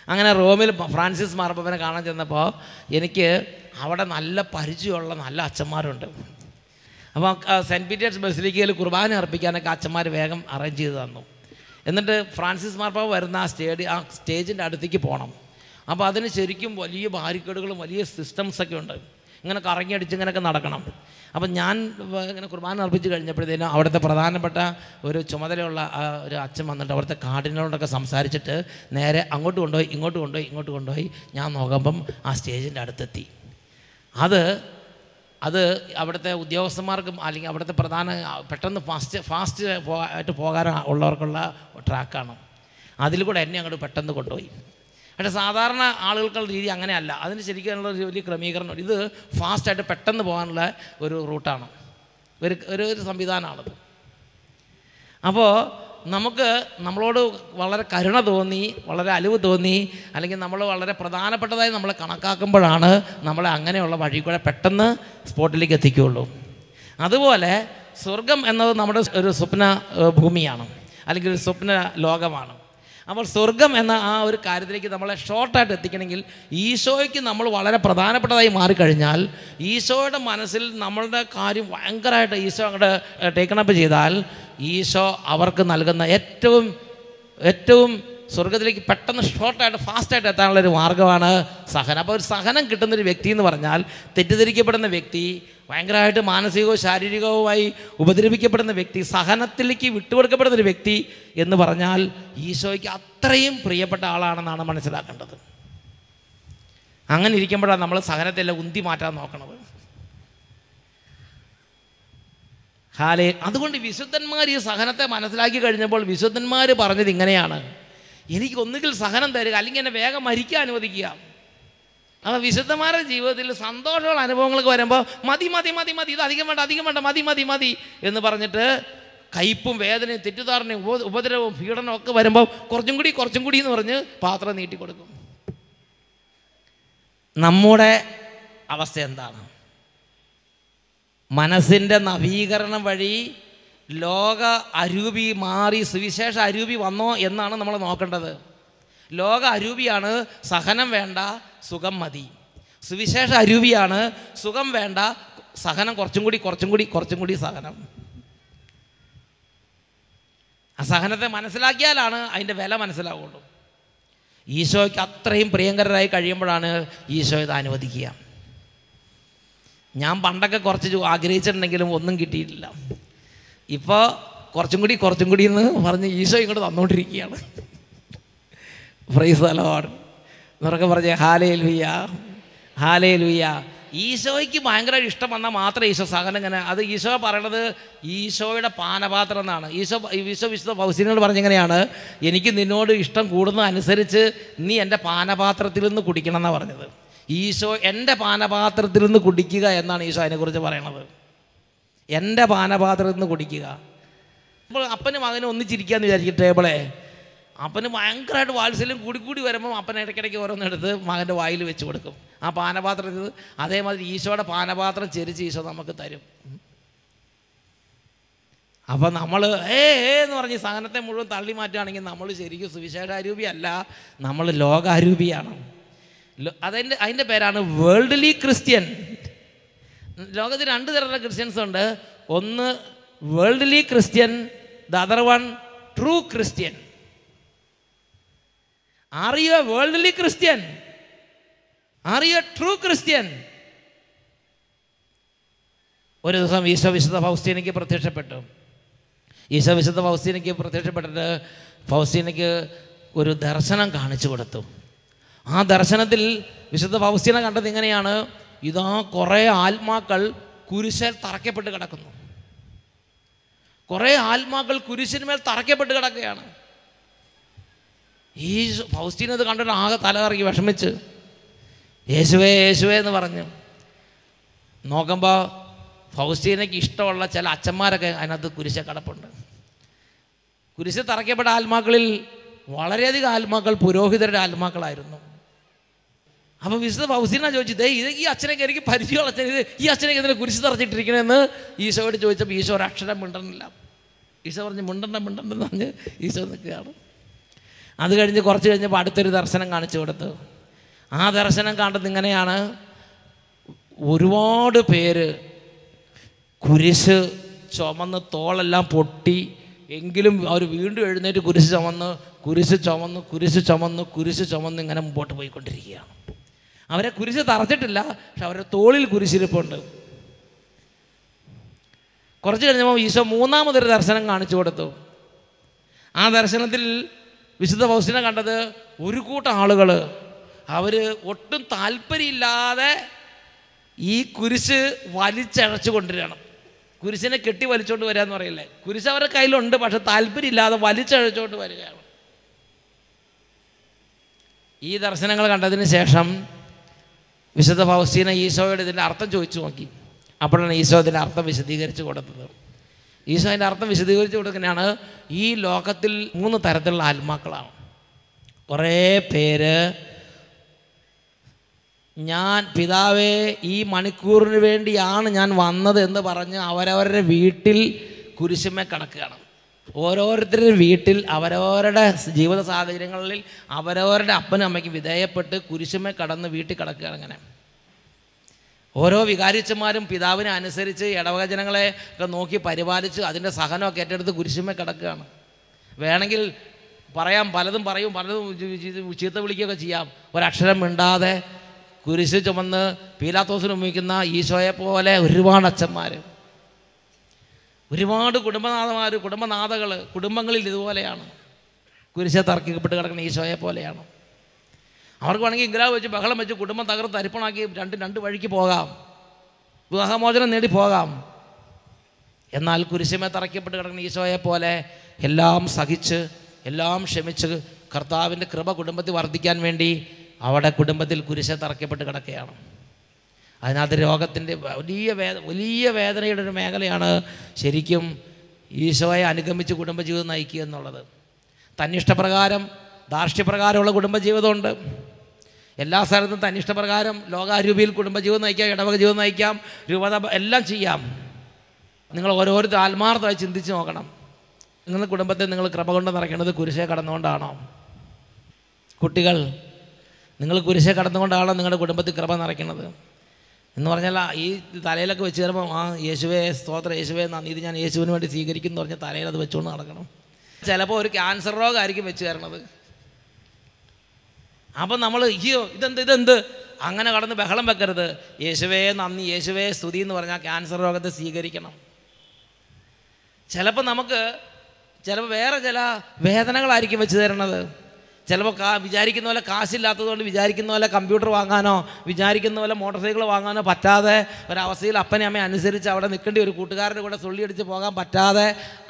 അങ്ങനെ റോമിൽ ഫ്രാൻസിസ് മാർപ്പാപ്പനെ കാണാൻ ചെന്നപ്പോൾ എനിക്ക് അവിടെ നല്ല പരിചയമുള്ള നല്ല അച്ഛന്മാരുണ്ട്. അപ്പോൾ സെൻറ്റ് പീറ്റേഴ്സ് ബസിലിക്കയിൽ കുർബാന അർപ്പിക്കാനൊക്കെ അച്ഛന്മാർ വേഗം അറേഞ്ച് ചെയ്ത് തന്നു. എന്നിട്ട് ഫ്രാൻസിസ് മാർപ്പാപ്പ വരുന്ന ആ സ്റ്റേജിൻ്റെ അടുത്തേക്ക് പോകണം. അപ്പോൾ അതിന് ശരിക്കും വലിയ ബാരിക്കേഡുകളും വലിയ സിസ്റ്റംസൊക്കെ ഉണ്ട്. ഇങ്ങനെ കറങ്ങിയടിച്ച് ഇങ്ങനെയൊക്കെ നടക്കണം. അപ്പം ഞാൻ ഇങ്ങനെ കുർബാന അർപ്പിച്ച് കഴിഞ്ഞപ്പോഴത്തേനും അവിടുത്തെ പ്രധാനപ്പെട്ട ഒരു ചുമതലയുള്ള ഒരു അച്ഛൻ വന്നിട്ട് അവിടുത്തെ കാർഡിനലോടൊക്കെ സംസാരിച്ചിട്ട് നേരെ അങ്ങോട്ട് കൊണ്ടുപോയി ഇങ്ങോട്ട് കൊണ്ടുപോയി ഞാൻ നോക്കുമ്പം ആ സ്റ്റേജിൻ്റെ അടുത്തെത്തി. അത് അവിടുത്തെ ഉദ്യോഗസ്ഥന്മാർക്കും അല്ലെങ്കിൽ അവിടുത്തെ പെട്ടെന്ന് ഫാസ്റ്റ് ആയിട്ട് പോകാൻ ഉള്ളവർക്കുള്ള ട്രാക്കാണ്. അതിൽ കൂടെ എന്നെ അങ്ങോട്ട് പെട്ടെന്ന് കൊണ്ടുപോയി. പക്ഷേ സാധാരണ ആളുകൾക്കുള്ള രീതി അങ്ങനെയല്ല. അതിന് ശരിക്കുള്ള ഒരു വലിയ ക്രമീകരണം. ഇത് ഫാസ്റ്റായിട്ട് പെട്ടെന്ന് പോകാനുള്ള ഒരു റൂട്ടാണ്, ഒരു സംവിധാനമാണത്. അപ്പോൾ നമ്മളോട് വളരെ കരുണ തോന്നി, വളരെ അലിവ് തോന്നി, അല്ലെങ്കിൽ നമ്മൾ വളരെ പ്രധാനപ്പെട്ടതായി നമ്മളെ കണക്കാക്കുമ്പോഴാണ് നമ്മളെ അങ്ങനെയുള്ള വഴി കൂടെ പെട്ടെന്ന് സ്പോട്ടിലേക്ക് എത്തിക്കുകയുള്ളൂ. അതുപോലെ സ്വർഗം എന്നത് നമ്മുടെ ഒരു സ്വപ്ന ഭൂമിയാണ്, അല്ലെങ്കിൽ ഒരു സ്വപ്ന ലോകമാണ്. അപ്പോൾ സ്വർഗം എന്ന ആ ഒരു കാര്യത്തിലേക്ക് നമ്മളെ ഷോർട്ടായിട്ട് എത്തിക്കണമെങ്കിൽ ഈശോയ്ക്ക് നമ്മൾ വളരെ പ്രധാനപ്പെട്ടതായി മാറിക്കഴിഞ്ഞാൽ, ഈശോയുടെ മനസ്സിൽ നമ്മളുടെ കാര്യം ഭയങ്കരമായിട്ട് ഈശോ അങ്ങോട്ട് ടേക്കണപ്പ് ചെയ്താൽ, ഈശോ അവർക്ക് നൽകുന്ന ഏറ്റവും സ്വർഗത്തിലേക്ക് പെട്ടെന്ന് ഷോർട്ടായിട്ട് ഫാസ്റ്റായിട്ട് എത്താനുള്ളൊരു മാർഗ്ഗമാണ് സഹനം. അപ്പോൾ ഒരു സഹനം കിട്ടുന്നൊരു വ്യക്തി എന്ന് പറഞ്ഞാൽ, തെറ്റിദ്ധരിക്കപ്പെടുന്ന വ്യക്തി, ഭയങ്കരമായിട്ട് മാനസികവും ശാരീരികവുമായി ഉപദ്രവിക്കപ്പെടുന്ന വ്യക്തി, സഹനത്തിലേക്ക് വിട്ടുകൊടുക്കപ്പെടുന്നൊരു വ്യക്തി എന്ന് പറഞ്ഞാൽ ഈശോയ്ക്ക് അത്രയും പ്രിയപ്പെട്ട ആളാണെന്നാണ് മനസ്സിലാക്കേണ്ടത്. അങ്ങനെ ഇരിക്കുമ്പോഴാണ് നമ്മൾ സഹനത്തെല്ലാം ഉന്തി മാറ്റാൻ നോക്കണത്. അതുകൊണ്ട് വിശുദ്ധന്മാർ ഈ സഹനത്തെ മനസ്സിലാക്കി കഴിഞ്ഞപ്പോൾ വിശുദ്ധന്മാർ പറഞ്ഞത് ഇങ്ങനെയാണ്: എനിക്ക് ഒന്നുകിൽ സഹനം തരിക, അല്ലെങ്കിൽ എന്നെ വേഗം മരിക്കാൻ അനുവദിക്കുക. അപ്പോൾ വിശുദ്ധന്മാരുടെ ജീവിതത്തിൽ സന്തോഷമുള്ള അനുഭവങ്ങൾക്ക് വരുമ്പോൾ മതി, ഇത് അധികം വേണ്ട, മതി എന്ന് പറഞ്ഞിട്ട് കയ്പും വേദനയും തെറ്റിദ്ധാരണയും ഉപദ്രവവും പീഡനവും ഒക്കെ വരുമ്പോൾ കുറച്ചും കൂടി എന്ന് പറഞ്ഞ് പാത്രം നീട്ടിക്കൊടുക്കും. നമ്മുടെ അവസ്ഥ എന്താണ്? മനസ്സിൻ്റെ നവീകരണം വഴി ലോക അരൂപി മാറി സുവിശേഷ അരൂപി വന്നോ എന്നാണ് നമ്മൾ നോക്കേണ്ടത്. ലോക അരൂപിയാണ് സഹനം വേണ്ട, സുഖം മതി. സുവിശേഷ അരൂപിയാണ് സുഖം വേണ്ട, സഹനം കുറച്ചും കൂടി സഹനം. ആ സഹനത്തെ മനസ്സിലാക്കിയാലാണ് അതിൻ്റെ വില മനസ്സിലാവുള്ളൂ. ഈശോയ്ക്ക് അത്രയും പ്രിയങ്കരരായി കഴിയുമ്പോഴാണ് ഈശോ ഇത് അനുവദിക്കുക. ഞാൻ പണ്ടൊക്കെ കുറച്ച് ആഗ്രഹിച്ചിട്ടുണ്ടെങ്കിലും ഒന്നും കിട്ടിയിട്ടില്ല. ഇപ്പോൾ കുറച്ചും കൂടി എന്ന് പറഞ്ഞ് ഈശോ ഇങ്ങോട്ട് തന്നുകൊണ്ടിരിക്കുകയാണ്. പ്രൈസ് ദി ലോർഡ് എന്നൊക്കെ പറഞ്ഞ് ഹല്ലേലൂയ. ഈശോയ്ക്ക് ഭയങ്കര ഇഷ്ടം വന്നാൽ മാത്രമേ ഈശോ സഹനം ഇങ്ങനെ, അത് ഈശോ പറയണത് ഈശോയുടെ പാനപാത്രം എന്നാണ്. ഈശോ വിശുദ്ധ ഫൗസ്റ്റീനോട് പറഞ്ഞെങ്ങനെയാണ്, എനിക്ക് നിന്നോട് ഇഷ്ടം കൂടുന്നതനുസരിച്ച് നീ എൻ്റെ പാനപാത്രത്തിൽ നിന്ന് കുടിക്കണം എന്നാണ് പറഞ്ഞത്. ഈശോ എൻ്റെ പാനപാത്രത്തിൽ നിന്ന് കുടിക്കുക എന്നാണ് ഈശോ അതിനെക്കുറിച്ച് പറയണത്. എൻ്റെ പാനപാത്രത്തിൽ നിന്ന് കുടിക്കുക. അപ്പോൾ അപ്പനും മകനും ഒന്നിച്ചിരിക്കുകയെന്ന് വിചാരിക്കും ടേബിളെ. അപ്പന് ഭയങ്കരമായിട്ട് വാത്സല്യം കൂടി വരുമ്പോൾ അപ്പൻ ഇടയ്ക്കിടയ്ക്ക് ഓരോന്നെടുത്ത് മകൻ്റെ വായിൽ വെച്ച് കൊടുക്കും. ആ പാനപാത്രത്തിൽ അതേമാതിരി ഈശോയുടെ പാനപാത്രം ചെരിച്ച് ഈശോ നമുക്ക് തരും. അപ്പം നമ്മൾ എന്ന് പറഞ്ഞ് സഹനത്തെ മുഴുവൻ തള്ളി മാറ്റുകയാണെങ്കിൽ നമ്മൾ ശരിക്കും സുവിശേഷാരൂപിയല്ല, നമ്മൾ ലോകാരൂപിയാണ്. അതിൻ്റെ പേരാണ് വേൾഡ്ലി ക്രിസ്ത്യൻ. ലോകത്തിൽ 2 തരത്തിലുള്ള ക്രിസ്ത്യൻസ് ഉണ്ട്. ഒന്ന് worldly Christian, the other one true Christian. Are you A worldly Christian? Are you A true Christian? ഒരു ദിവസം ഈശോ വിശുദ്ധ ഫൗസ്റ്റീനയ്ക്ക് പ്രത്യക്ഷപ്പെട്ടു. ഈശോ വിശുദ്ധ ഫൗസ്റ്റീനയ്ക്ക് പ്രത്യക്ഷപ്പെട്ടിട്ട് ഫൗസ്റ്റീനയ്ക്ക് ഒരു ദർശനം കാണിച്ചു കൊടുത്തു. ആ ദർശനത്തിൽ വിശുദ്ധ ഫൗസ്റ്റീന കണ്ടത് ഇങ്ങനെയാണ്, ഇതാ കുറേ ആത്മാക്കൾ കുരിശിൽ തറയ്ക്കപ്പെട്ട് കിടക്കുന്നു. കുറേ ആത്മാക്കൾ കുരിശിന്മേൽ തറയ്ക്കപ്പെട്ട് കിടക്കുകയാണ്. ഈ ഫൗസ്റ്റീന ഇത് കണ്ടിട്ട് ആകെ തലകറങ്ങി വിഷമിച്ച് യേശുവേ യേശുവേ എന്ന് പറഞ്ഞു. നോക്കുമ്പോൾ ഫൗസ്റ്റീനയ്ക്ക് ഇഷ്ടമുള്ള ചില അച്ഛന്മാരൊക്കെ അതിനകത്ത് കുരിശ കിടപ്പുണ്ട്. കുരിശ് തറയ്ക്കപ്പെട്ട ആത്മാക്കളിൽ വളരെയധികം ആത്മാക്കൾ പുരോഹിതരുടെ ആത്മാക്കളായിരുന്നു. അപ്പോൾ വിശുദ്ധ ഫൗസ്റ്റീന ചോദിച്ചു, ഈ അച്ഛനൊക്കെ എനിക്ക് പരിചയമുള്ള അച്ഛൻ, ഈ അച്ഛനൊക്കെ ഇതിനെ കുരിശ് തറച്ചിട്ടിരിക്കണമെന്ന് ഈശോയോട് ചോദിച്ചപ്പോൾ ഈശോ ഒരു അക്ഷരം മിണ്ടണില്ല. ഈശോ പറഞ്ഞ് മിണ്ടണ്ടെന്ന് പറഞ്ഞ് ഈശോ നിൽക്കുകയാണ്. അത് കഴിഞ്ഞ് കുറച്ച് കഴിഞ്ഞപ്പോൾ അടുത്തൊരു ദർശനം കാണിച്ചു കൊടുത്തു. ആ ദർശനം കണ്ടത് ഇങ്ങനെയാണ്, ഒരുപാട് പേര് കുരിശ് ചുമന്ന് തോളെല്ലാം പൊട്ടി എങ്കിലും അവർ വീണ്ടും എഴുന്നേറ്റ് കുരിശ് ചുമന്ന് ഇങ്ങനെ മുമ്പോട്ട് പോയിക്കൊണ്ടിരിക്കുകയാണ്. അവരെ കുരിശ് തറച്ചിട്ടില്ല, പക്ഷെ അവരുടെ തോളിൽ കുരിശിരിപ്പുണ്ട്. കുറച്ച് കഴിഞ്ഞപ്പോൾ ഈശോ 3ാമതൊരു ദർശനം കാണിച്ചു കൊടുത്തു. ആ ദർശനത്തിൽ വിശുദ്ധ ഫൗസ്റ്റീന കണ്ടത് ഒരു കൂട്ടം ആളുകൾ, അവർ ഒട്ടും താല്പര്യമില്ലാതെ ഈ കുരിശ് വലിച്ചഴച്ചു കൊണ്ടുവരികയാണ്. കുരിശിനെ കെട്ടി വലിച്ചുകൊണ്ട് വരിക എന്ന് പറയില്ലേ, കുരിശ് അവരുടെ കയ്യിലുണ്ട്, പക്ഷെ താല്പര്യമില്ലാതെ വലിച്ചഴച്ചുകൊണ്ട് വരികയാണ്. ഈ ദർശനങ്ങൾ കണ്ടതിന് ശേഷം വിശുദ്ധ ഫൗസ്റ്റീന ഈശോയോട് ഇതിൻ്റെ അർത്ഥം ചോദിച്ചു നോക്കി. അപ്പോഴാണ് ഈശോ ഇതിൻ്റെ അർത്ഥം വിശദീകരിച്ച് കൊടുത്തത്. ഈശോ അതിൻ്റെ അർത്ഥം വിശദീകരിച്ച് കൊടുക്കുന്നതാണ്, ഈ ലോകത്തിൽ 3 തരത്തിലുള്ള ആത്മാക്കളാണ്. കുറേ പേര് ഞാൻ പിതാവേ ഈ മണിക്കൂറിന് വേണ്ടിയാണ് ഞാൻ വന്നത് എന്ന് പറഞ്ഞ് അവരവരുടെ വീട്ടിൽ കുരിശുമേ കിടക്കുകയാണ്. ഓരോരുത്തരുടെ വീട്ടിൽ അവരവരുടെ ജീവിത സാഹചര്യങ്ങളിൽ അവരവരുടെ അപ്പനും അമ്മയ്ക്കും വിധേയപ്പെട്ട് കുരിശുമേ കടന്ന് വീട്ടിൽ കിടക്കുകയാണ്. അങ്ങനെ ഓരോ വികാരിച്ചന്മാരും പിതാവിനെ അനുസരിച്ച് ഇടവക ജനങ്ങളെ ഒക്കെ നോക്കി പരിപാലിച്ച് അതിൻ്റെ സഹനമൊക്കെ ഏറ്റെടുത്ത് കുരിശുമേ കിടക്കുകയാണ്. വേണമെങ്കിൽ പറയാം, പലതും ചീത്ത വിളിക്കുകയൊക്കെ ചെയ്യാം. ഒരക്ഷരം മിണ്ടാതെ കുരിശ് ചുമന്ന് പീലാത്തോസിന് ഉപയോഗിക്കുന്ന ഈശോയെ പോലെ ഒരുപാട് അച്ഛന്മാർ, ഒരുപാട് കുടുംബനാഥകൾ കുടുംബങ്ങളിൽ ഇതുപോലെയാണ്. കുരിശെ തറക്കപ്പെട്ട് കിടക്കുന്ന ഈശോയെ പോലെയാണ്. അവർക്ക് വേണമെങ്കിൽ ഇംഗ്രാവ് വെച്ച് ബഹളം വെച്ച് കുടുംബം തകർത്ത് അരിപ്പണാക്കി രണ്ട് വഴിക്ക് പോകാം, വിവാഹമോചനം നേടി പോകാം. എന്നാൽ കുരിശുമേ തറയ്ക്കപ്പെട്ട് കിടക്കുന്ന ഈശോയെ പോലെ എല്ലാം സഹിച്ച് എല്ലാം ക്ഷമിച്ച് കർത്താവിൻ്റെ കൃപ കുടുംബത്തിൽ വർദ്ധിക്കാൻ വേണ്ടി അവിടെ കുടുംബത്തിൽ കുരിശെ തറയ്ക്കപ്പെട്ട് കിടക്കുകയാണ്. അതിനകത്ത് രോഗത്തിൻ്റെ വലിയ വേദനയുടെ ഒരു മേഖലയാണ് ശരിക്കും ഈശോയെ അനുഗമിച്ച് കുടുംബജീവിതം നയിക്കുക എന്നുള്ളത്. തന്നിഷ്ടപ്രകാരം ധാർഷ്ട്യപ്രകാരമുള്ള കുടുംബജീവിതമുണ്ട്. എല്ലാ സ്ഥലത്തും തന്നിഷ്ടപ്രകാരം ലോകാരൂപിയിൽ കുടുംബജീവിതം നയിക്കാം, ഇടവക ജീവിതം നയിക്കാം, രൂപത എല്ലാം ചെയ്യാം. നിങ്ങൾ ഓരോരുത്തർ ആത്മാർത്ഥമായി ചിന്തിച്ച് നോക്കണം, നിങ്ങളുടെ കുടുംബത്തെ നിങ്ങൾ കൃപ കൊണ്ട് നിറയ്ക്കുന്നത് കുരിശെ കടന്നുകൊണ്ടാണോ? കുട്ടികൾ, നിങ്ങൾ കുരിശെ കടന്നുകൊണ്ടാണോ നിങ്ങളുടെ കുടുംബത്തിൽ കൃപ നിറയ്ക്കുന്നത് എന്ന് പറഞ്ഞാൽ ഈ തലയിലൊക്കെ വെച്ച് തരുമ്പോൾ യേശുവേ സ്തോത്രം, യേശുവേ നന്ദി, ഇത് ഞാൻ യേശുവിന് വേണ്ടി സ്വീകരിക്കുന്നു പറഞ്ഞാൽ തലയിൽ അത് വെച്ചുകൊണ്ട് നടക്കണം. ചിലപ്പോൾ ഒരു ക്യാൻസർ രോഗമായിരിക്കും വെച്ച് തരണത്. അപ്പം നമ്മൾ ഇതെന്ത് അങ്ങനെ കടന്ന് ബഹളം വെക്കരുത്. യേശുവേ നന്ദി, യേശുവേ സ്തുതി എന്ന് പറഞ്ഞാൽ ക്യാൻസർ രോഗത്തെ സ്വീകരിക്കണം. ചിലപ്പോൾ വേറെ ചില വേദനകളായിരിക്കും വെച്ച് തരണത്. ചിലപ്പോൾ വിചാരിക്കുന്ന പോലെ കാശില്ലാത്തതുകൊണ്ട് വിചാരിക്കുന്ന പോലെ കമ്പ്യൂട്ടർ വാങ്ങാനോ വിചാരിക്കുന്ന പോലെ മോട്ടോർ സൈക്കിൾ വാങ്ങാനോ പറ്റാതെ ഒരവസ്ഥയിൽ അപ്പനെ അമ്മയെ അനുസരിച്ച് അവിടെ നിൽക്കേണ്ടി ഒരു കൂട്ടുകാരുടെ കൂടെ സുള്ളിയടിച്ച് പോകാൻ പറ്റാതെ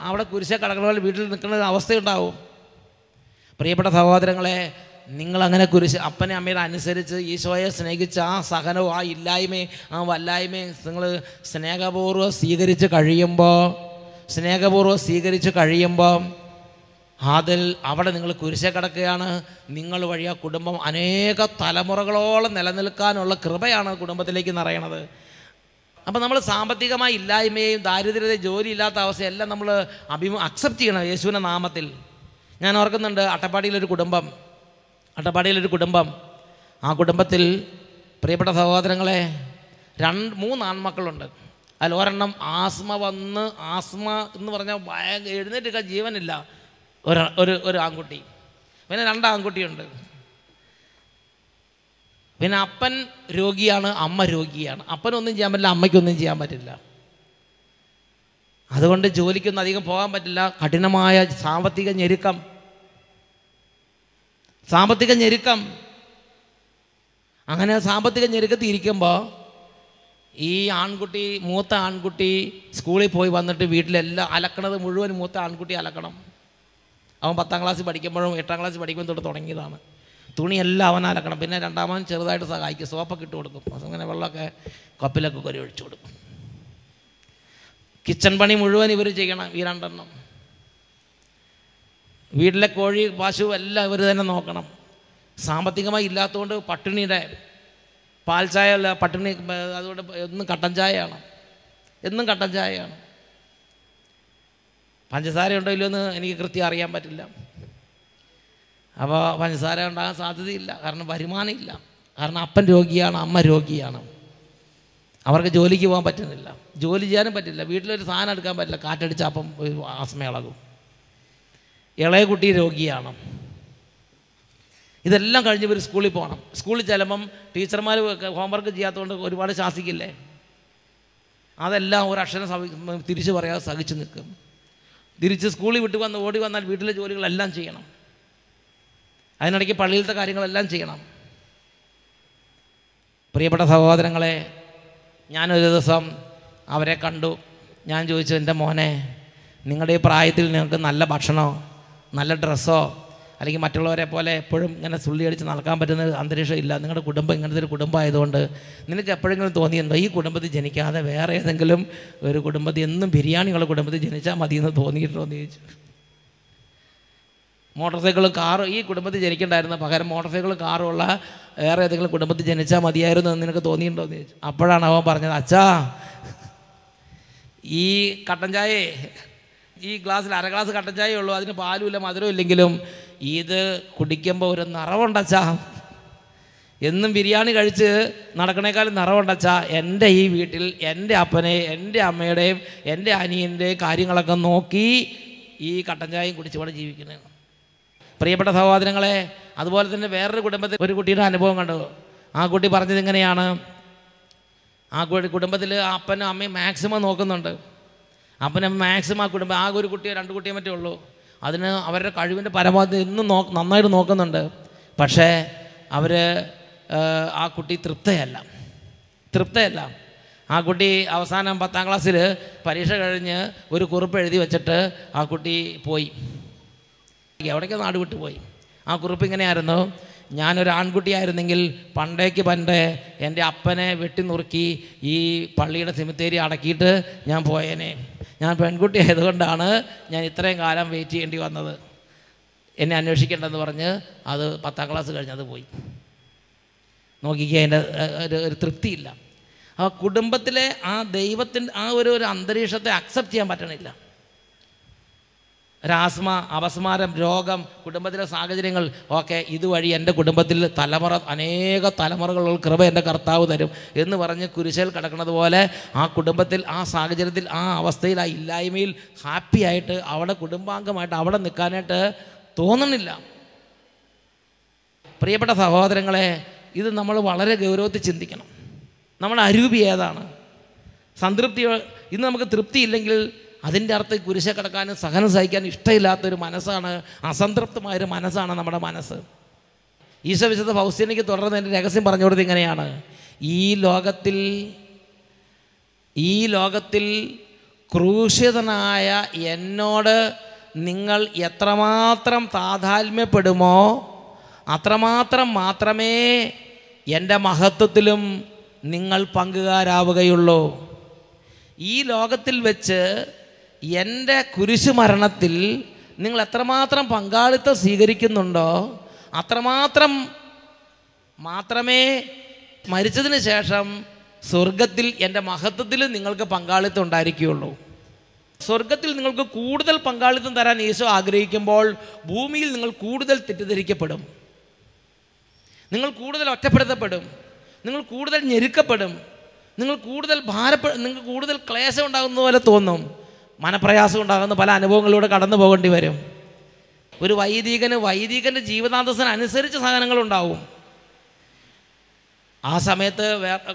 അവിടെ കുരിശെ കടക്കുന്ന പോലെ വീട്ടിൽ നിൽക്കുന്ന അവസ്ഥയുണ്ടാവും. പ്രിയപ്പെട്ട സഹോദരങ്ങളെ, നിങ്ങളങ്ങനെ കുരിശ് അപ്പനെ അമ്മയുടെ അനുസരിച്ച് ഈശോയെ സ്നേഹിച്ച് ആ സഹനവും ആ ഇല്ലായ്മയും ആ വല്ലായ്മയും നിങ്ങൾ സ്നേഹപൂർവ്വം സ്വീകരിച്ച് കഴിയുമ്പോൾ അതിൽ അവിടെ നിങ്ങൾ കുരിശെ കിടക്കുകയാണ്. നിങ്ങൾ വഴി ആ കുടുംബം അനേക തലമുറകളോളം നിലനിൽക്കാനുള്ള കൃപയാണ് കുടുംബത്തിലേക്ക് നിറയണത്. അപ്പോൾ നമ്മൾ സാമ്പത്തികമായ ഇല്ലായ്മയും ദാരിദ്ര്യതയും ജോലിയില്ലാത്ത അവസ്ഥയെല്ലാം നമ്മൾ അക്സെപ്റ്റ് ചെയ്യണം യേശുവിൻ്റെ നാമത്തിൽ. ഞാൻ ഓർക്കുന്നുണ്ട് അട്ടപ്പാടിയിലൊരു കുടുംബം. ആ കുടുംബത്തിൽ പ്രിയപ്പെട്ട സഹോദരങ്ങളെ 3 ആൺമക്കളുണ്ട്. അതിൽ ഒരെണ്ണം ആസ്മ എന്ന് പറഞ്ഞാൽ എഴുന്നേറ്റ് ജീവനില്ല. ഒരു ആൺകുട്ടി, പിന്നെ 2 ആൺകുട്ടിയുണ്ട്. പിന്നെ അപ്പൻ രോഗിയാണ്, അമ്മ രോഗിയാണ്. അപ്പനൊന്നും ചെയ്യാൻ പറ്റില്ല, അമ്മയ്ക്കൊന്നും ചെയ്യാൻ പറ്റില്ല. അതുകൊണ്ട് ജോലിക്കൊന്നും അധികം പോകാൻ പറ്റില്ല. കഠിനമായ സാമ്പത്തിക ഞെരുക്കം. അങ്ങനെ സാമ്പത്തിക ഞെരുക്കത്തിൽ ഇരിക്കുമ്പോൾ ഈ മൂത്ത ആൺകുട്ടി സ്കൂളിൽ പോയി വന്നിട്ട് വീട്ടിലെല്ലാം അലക്കണത് മുഴുവൻ മൂത്ത ആൺകുട്ടി അലക്കണം. അവൻ 10ാം ക്ലാസ്സിൽ പഠിക്കുമ്പോഴും 8ാം ക്ലാസ്സിൽ പഠിക്കുമ്പോൾ തൊട്ട് തുടങ്ങിയതാണ്. തുണിയെല്ലാം അവൻ അലക്കണം. പിന്നെ രണ്ടാമൻ ചെറുതായിട്ട് സഹായിക്കും, സോപ്പൊക്കെ ഇട്ട് കൊടുക്കും. അങ്ങനെ വെള്ളമൊക്കെ കപ്പിലൊക്കെ കോരി ഒഴിച്ചു കൊടുക്കും. കിച്ചൺ പണി മുഴുവൻ ഇവർ ചെയ്യണം, ഈ 2 എണ്ണം. വീട്ടിലെ കോഴി പശു എല്ലാം ഇവർ തന്നെ നോക്കണം. സാമ്പത്തികമായി ഇല്ലാത്തതുകൊണ്ട് പട്ടിണിയുടെ പാൽ ചായ അല്ല, പട്ടിണി. അതുകൊണ്ട് എന്നും കട്ടൻ ചായയാണ്. പഞ്ചസാര ഉണ്ടോ ഇല്ലയോ എന്ന് എനിക്ക് കൃത്യം അറിയാൻ പറ്റില്ല. അപ്പോൾ പഞ്ചസാര ഉണ്ടാകാൻ സാധ്യതയില്ല, കാരണം വരുമാനമില്ല. കാരണം അപ്പൻ രോഗിയാണ്, അമ്മ രോഗിയാണ്. അവർക്ക് ജോലിക്ക് പോകാൻ പറ്റുന്നില്ല, ജോലി ചെയ്യാനും പറ്റില്ല, വീട്ടിലൊരു സാധനം എടുക്കാൻ പറ്റില്ല. കാറ്റടിച്ച അപ്പം ആസ്മ ഇളകും. ഇളയ കുട്ടി രോഗിയാണ്. ഇതെല്ലാം കഴിഞ്ഞ് ഇവർ സ്കൂളിൽ പോകണം. സ്കൂളിൽ ചെല്ലുമ്പം ടീച്ചർമാർ ഹോംവർക്ക് ചെയ്യാത്തതുകൊണ്ട് ഒരുപാട് ശാസിക്കില്ലേ, അതെല്ലാം ഒരക്ഷരം തിരിച്ചു പറയാതെ സഹിച്ചു നിൽക്കും. തിരിച്ച് സ്കൂളിൽ ഓടി വന്നാൽ വീട്ടിലെ ജോലികളെല്ലാം ചെയ്യണം. അതിനിടയ്ക്ക് പള്ളിയിലത്തെ കാര്യങ്ങളെല്ലാം ചെയ്യണം. പ്രിയപ്പെട്ട സഹോദരങ്ങളെ, ഞാനൊരു ദിവസം അവരെ കണ്ടു. ഞാൻ ചോദിച്ചു, എൻ്റെ മോനെ, നിങ്ങളുടെ ഈ പ്രായത്തിൽ നിങ്ങൾക്ക് നല്ല ഭക്ഷണമോ നല്ല ഡ്രസ്സോ അല്ലെങ്കിൽ മറ്റുള്ളവരെ പോലെ എപ്പോഴും ഇങ്ങനെ സുള്ളി അടിച്ച് നടക്കാൻ പറ്റുന്ന അന്തരീക്ഷം ഇല്ല. നിങ്ങളുടെ കുടുംബം ഇങ്ങനത്തെ ഒരു കുടുംബമായതുകൊണ്ട് നിനക്ക് എപ്പോഴെങ്കിലും തോന്നിയിട്ടുണ്ടോ ഈ കുടുംബത്തിൽ ജനിക്കാതെ വേറെ ഏതെങ്കിലും ഒരു കുടുംബത്തിൽ എന്നും ബിരിയാണിയുള്ള കുടുംബത്തിൽ ജനിച്ചാൽ മതി എന്ന് തോന്നിയിട്ടുണ്ടോ എന്ന് ചോദിച്ചു. മോട്ടോർ സൈക്കിളും കാറും ഈ കുടുംബത്തിൽ ജനിക്കണ്ടായിരുന്നു, പകരം മോട്ടോർ സൈക്കിളും കാറും ഉള്ള വേറെ ഏതെങ്കിലും കുടുംബത്തിൽ ജനിച്ചാൽ മതിയായിരുന്നു എന്ന് നിനക്ക് തോന്നിയിട്ടുണ്ടോ എന്ന് ചോദിച്ചു. അപ്പോഴാണ് അവൻ പറഞ്ഞത്, അച്ഛാ, ഈ കട്ടൻ ചായേ ഈ ഗ്ലാസ്സിൽ 1/2 ഗ്ലാസ് കട്ടൻ ചായയേ ഉള്ളൂ, അതിന് പാലുമില്ല മധുരം ഇല്ലെങ്കിലും ഇത് കുടിക്കുമ്പോൾ ഒരു നിറവുണ്ടച്ചാ. എന്നും ബിരിയാണി കഴിച്ച് നടക്കണേക്കാളും നിറവുണ്ടച്ചാ. എൻ്റെ ഈ വീട്ടിൽ എൻ്റെ അപ്പനെ എൻ്റെ അമ്മയുടെയും എൻ്റെ അനിയൻ്റെയും കാര്യങ്ങളൊക്കെ നോക്കി ഈ കട്ടൻ ചായയും കുടിച്ച് ഇവിടെ ജീവിക്കുന്നത്. പ്രിയപ്പെട്ട സഹോദരങ്ങളെ, അതുപോലെ തന്നെ വേറൊരു കുടുംബത്തിൽ ഒരു കുട്ടിയുടെ അനുഭവം കണ്ടു. ആ കുട്ടി പറഞ്ഞത് ഇങ്ങനെയാണ്, ആ കുടുംബത്തിൽ അപ്പനും അമ്മയും മാക്സിമം നോക്കുന്നുണ്ട്. അപ്പനും മാക്സിമം ആ കുടുംബം ആകെ ഒരു കുട്ടിയോ 2 കുട്ടിയോ മറ്റേ ഉള്ളൂ. അതിന് അവരുടെ കഴിവിൻ്റെ പരമാവധി എന്നും നന്നായിട്ട് നോക്കുന്നുണ്ട്. പക്ഷേ ആ കുട്ടി തൃപ്തയല്ല. ആ കുട്ടി അവസാനം 10ാം ക്ലാസ്സിൽ പരീക്ഷ കഴിഞ്ഞ് ഒരു കുറിപ്പ് എഴുതി വെച്ചിട്ട് ആ കുട്ടി പോയി, എവിടേക്കോ നാട് വിട്ടു പോയി. ആ കുറിപ്പ് ഇങ്ങനെയായിരുന്നു, ഞാനൊരു ആൺകുട്ടിയായിരുന്നെങ്കിൽ പണ്ടേ എൻ്റെ അപ്പനെ വെട്ടി നുറുക്കി ഈ പള്ളിയുടെ സെമിത്തേരി അടക്കിയിട്ട് ഞാൻ പോയേനെ. ഞാൻ പെൺകുട്ടി ആയതുകൊണ്ടാണ് ഞാൻ ഇത്രയും കാലം വെയിറ്റ് ചെയ്യേണ്ടി വന്നത്, എന്നെ അന്വേഷിക്കേണ്ടെന്ന് പറഞ്ഞ് അത് 10ാം ക്ലാസ് കഴിഞ്ഞത് പോയി. നോക്കിക്കുക, അതിൻ്റെ ഒരു തൃപ്തിയില്ല. ആ കുടുംബത്തിലെ ആ ദൈവത്തിൻ്റെ ആ ഒരു അന്തരീക്ഷത്തെ അക്സെപ്റ്റ് ചെയ്യാൻ പറ്റണില്ല. ഒരാസ്മ, അപസ്മാരം, രോഗം, കുടുംബത്തിലെ സാഹചര്യങ്ങൾ ഒക്കെ ഇതുവഴി എൻ്റെ കുടുംബത്തിൽ അനേക തലമുറകളുള്ള കൃപ എൻ്റെ കർത്താവ് തരും എന്ന് പറഞ്ഞ് കുരിശിൽ കിടക്കുന്നത് പോലെ ആ കുടുംബത്തിൽ ആ സാഹചര്യത്തിൽ ആ അവസ്ഥയിൽ ആ ഇല്ലായ്മയിൽ ഹാപ്പിയായിട്ട് അവിടെ കുടുംബാംഗമായിട്ട് അവിടെ നിൽക്കാനായിട്ട് തോന്നണില്ല. പ്രിയപ്പെട്ട സഹോദരങ്ങളെ, ഇത് നമ്മൾ വളരെ ഗൗരവത്തിൽ ചിന്തിക്കണം. നമ്മുടെ അരൂപി ഏതാണ്? സംതൃപ്തി. ഇന്ന് നമുക്ക് തൃപ്തിയില്ലെങ്കിൽ അതിൻ്റെ അർത്ഥം കുരിശെ കിടക്കാനും സഹനം സഹിക്കാനും ഇഷ്ടമില്ലാത്തൊരു മനസ്സാണ്, അസംതൃപ്തമായൊരു മനസ്സാണ് നമ്മുടെ മനസ്സ്. ഈശോ വിശുദ്ധ ഫൗസ്തീനയ്ക്ക് തുടർന്ന് എൻ്റെ രഹസ്യം പറഞ്ഞു കൊടുത്തത് ഇങ്ങനെയാണ്: ഈ ലോകത്തിൽ ക്രൂശിതനായ എന്നോട് നിങ്ങൾ എത്രമാത്രം താതാത്മ്യപ്പെടുമോ അത്രമാത്രം മാത്രമേ എൻ്റെ മഹത്വത്തിലും നിങ്ങൾ പങ്കുകാരാവുകയുള്ളൂ. ഈ ലോകത്തിൽ വെച്ച് എൻ്റെ കുരിശു മരണത്തിൽ നിങ്ങൾ എത്രമാത്രം പങ്കാളിത്തം സ്വീകരിക്കുന്നുണ്ടോ മാത്രമേ മരിച്ചതിന് ശേഷം സ്വർഗത്തിൽ എൻ്റെ മഹത്വത്തിൽ നിങ്ങൾക്ക് പങ്കാളിത്തം ഉണ്ടായിരിക്കുകയുള്ളൂ. സ്വർഗത്തിൽ നിങ്ങൾക്ക് കൂടുതൽ പങ്കാളിത്തം തരാൻ യേശു ആഗ്രഹിക്കുമ്പോൾ ഭൂമിയിൽ നിങ്ങൾ കൂടുതൽ തെറ്റിദ്ധരിക്കപ്പെടും, നിങ്ങൾ കൂടുതൽ ഒറ്റപ്പെടുത്തപ്പെടും, നിങ്ങൾ കൂടുതൽ ഞെരുക്കപ്പെടും, നിങ്ങൾക്ക് കൂടുതൽ ക്ലേശം ഉണ്ടാകുന്ന പോലെ തോന്നും, മനപ്രയാസം ഉണ്ടാകുന്ന പല അനുഭവങ്ങളിലൂടെ കടന്നു പോകേണ്ടി വരും. ഒരു വൈദികൻ്റെ ജീവിതാന്തസ്സിനനുസരിച്ച് സഹനങ്ങളുണ്ടാവും. ആ സമയത്ത്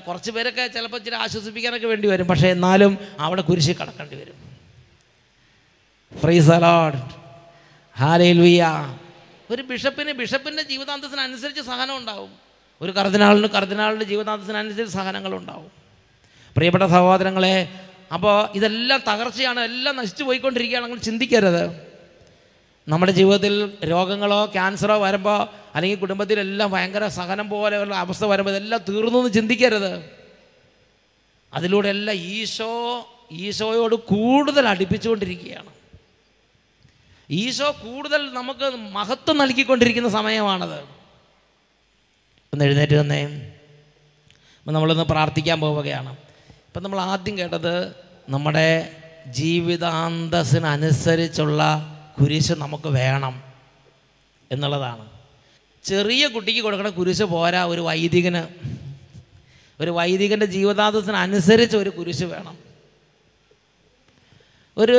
കുറച്ച് പേരൊക്കെ ചിലപ്പോൾ ഇച്ചിരി ആശ്വസിപ്പിക്കാനൊക്കെ വേണ്ടി വരും, പക്ഷേ എന്നാലും അവിടെ കുരിശിൽ കടക്കേണ്ടി വരും. Praise the Lord, hallelujah. ഒരു ബിഷപ്പിൻ്റെ ജീവിതാന്തസ്സിനനുസരിച്ച് സഹനം ഉണ്ടാവും, ഒരു കർദിനാളിൻ്റെ ജീവിതാന്തസ്സിനനുസരിച്ച് സഹനങ്ങളുണ്ടാവും. പ്രിയപ്പെട്ട സഹോദരങ്ങളെ, അപ്പോൾ ഇതെല്ലാം തകർച്ചയാണ്, എല്ലാം നശിച്ചു പോയിക്കൊണ്ടിരിക്കുകയാണ്. അങ്ങനെ ചിന്തിക്കരുത്. നമ്മുടെ ജീവിതത്തിൽ രോഗങ്ങളോ ക്യാൻസറോ വരുമ്പോൾ, അല്ലെങ്കിൽ കുടുംബത്തിലെല്ലാം ഭയങ്കര സഹനം പോലെയുള്ള അവസ്ഥ വരുമ്പോൾ ഇതെല്ലാം തീർന്നു എന്ന് ചിന്തിക്കരുത്. അതിലൂടെ എല്ലാം ഈശോയോട് കൂടുതൽ അടുപ്പിച്ചുകൊണ്ടിരിക്കുകയാണ്. ഈശോ കൂടുതൽ നമുക്ക് മഹത്വം നൽകിക്കൊണ്ടിരിക്കുന്ന സമയമാണത്. ഒന്ന് എഴുന്നേറ്റ് വന്നേ. അപ്പം നമ്മളൊന്ന് പ്രാർത്ഥിക്കാൻ പോവുകയാണ്. ഇപ്പം നമ്മൾ ആദ്യം കേട്ടത് നമ്മുടെ ജീവിതാന്തസ്സിനനുസരിച്ചുള്ള കുരിശ് നമുക്ക് വേണം എന്നുള്ളതാണ്. ചെറിയ കുട്ടിക്ക് കൊടുക്കുന്ന കുരിശ് പോരാ, ഒരു വൈദികൻ്റെ ജീവിതാന്തസ്സിനനുസരിച്ച് ഒരു കുരിശ് വേണം. ഒരു